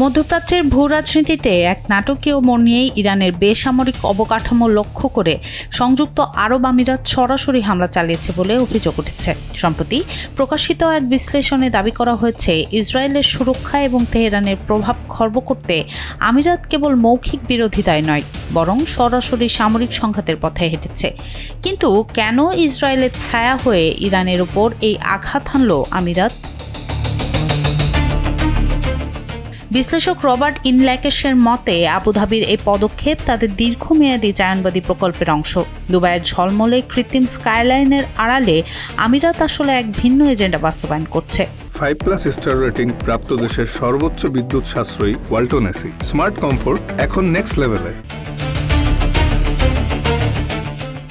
মধ্যপ্রাচ্যের ভূরাজনীতিতে এক নাটকীয় মোড় নিয়েই ইরানের বেসামরিক অবকাঠামো লক্ষ্য করে সংযুক্ত আরব আমিরাত সরাসরি হামলা চালিয়েছে বলে অভিযোগ উঠেছে। সম্প্রতি প্রকাশিত এক বিশ্লেষণে দাবি করা হয়েছে, ইসরায়েলের সুরক্ষা এবং তেহরানের প্রভাব খর্ব করতে আমিরাত কেবল মৌখিক বিরোধিতায় নয়, বরং সরাসরি সামরিক সংঘাতের পথে হেঁটেছে। কিন্তু কেন ইসরায়েলের ছায়া হয়ে ইরানের উপর এই আঘাত হানল আমিরাত? বিশ্লেষক রবার্ট ইনল্যাকেশের মতে, আবুধাবির এই পদক্ষেপ তাদের দীর্ঘমেয়াদী জায়ানবাদী প্রকল্পের অংশ। দুবাইয়ের ঝলমলে কৃত্রিম স্কাইলাইনের আড়ালে আমিরাত আসলে এক ভিন্ন এজেন্ডা বাস্তবায়ন করছে। 5+ স্টার রেটিং প্রাপ্ত দেশের সর্বোচ্চ বিদ্যুৎ সাশ্রয়ী ওয়ালটন এসি স্মার্ট কমফোর্ট এখন নেক্সট লেভেলে।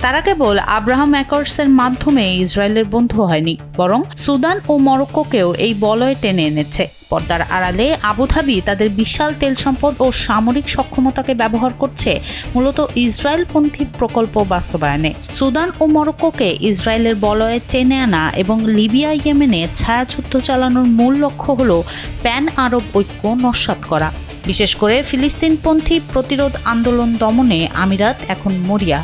তারা কেবল আব্রাহাম অ্যাকর্ডসের মাধ্যমে ইসরায়েলের বন্ধু হয়নি, বরং সুদান ও মরক্কোকেও এই বলয়ে টেনে এনেছে। পর্দার আড়ালে আবুধাবি তাদের বিশাল তেল সম্পদ ও সামরিক সক্ষমতাকে ব্যবহার করছে মূলত ইসরায়েলপন্থী প্রকল্প বাস্তবায়নে। সুদান ও মরক্কোকে ইসরায়েলের বলয়ে টেনে আনা এবং লিবিয়া ইয়েমেনে ছায়াযুদ্ধ চালানোর মূল লক্ষ্য হল প্যান আরব ঐক্য নস্যাৎ করা। বিশেষ করে ফিলিস্তিনপন্থী প্রতিরোধ আন্দোলন দমনে আমিরাত এখন মরিয়া।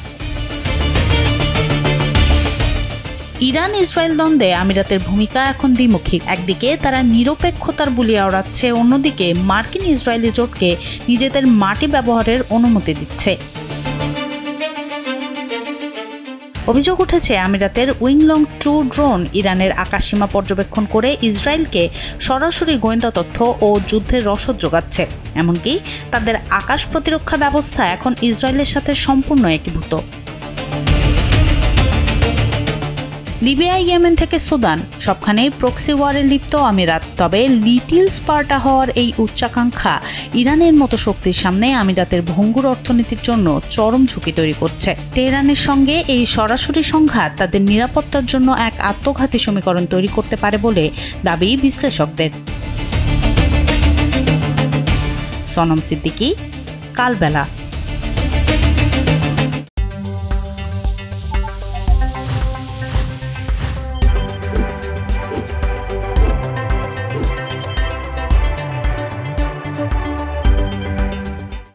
ইরান ইসরায়েল দ্বন্দ্বে আমিরাতের ভূমিকা এখন দ্বিমুখী। একদিকে তারা নিরপেক্ষতার বুলি ওড়াচ্ছে, অন্যদিকে মার্কিন ইসরায়েলি জোটকে নিজেদের মাটি ব্যবহারের অনুমতি দিচ্ছে। অভিযোগ উঠেছে, আমিরাতের উইংলং 2 ড্রোন ইরানের আকাশসীমা পর্যবেক্ষণ করে ইসরায়েলকে সরাসরি গোয়েন্দা তথ্য ও যুদ্ধের রসদ যোগাচ্ছে। এমনকি তাদের আকাশ প্রতিরক্ষা ব্যবস্থা এখন ইসরায়েলের সাথে সম্পূর্ণ একীভূত। লিবিয়া, ইয়েমেন থেকে সুদান, সবখানেই প্রক্সি ওয়ারে লিপ্ত আমিরাত। তবে লিটিল স্পার্টা হওয়ার এই উচ্চাকাঙ্ক্ষা ইরানের মতো শক্তির সামনে আমিরাতের ভঙ্গুর অর্থনীতির জন্য চরম ঝুঁকি তৈরি করছে। তেহরানের সঙ্গে এই সরাসরি সংঘাত তাদের নিরাপত্তার জন্য এক আত্মঘাতী সমীকরণ তৈরি করতে পারে বলে দাবি বিশ্লেষকদের। সনম সিদ্দিকী, কালবেলা।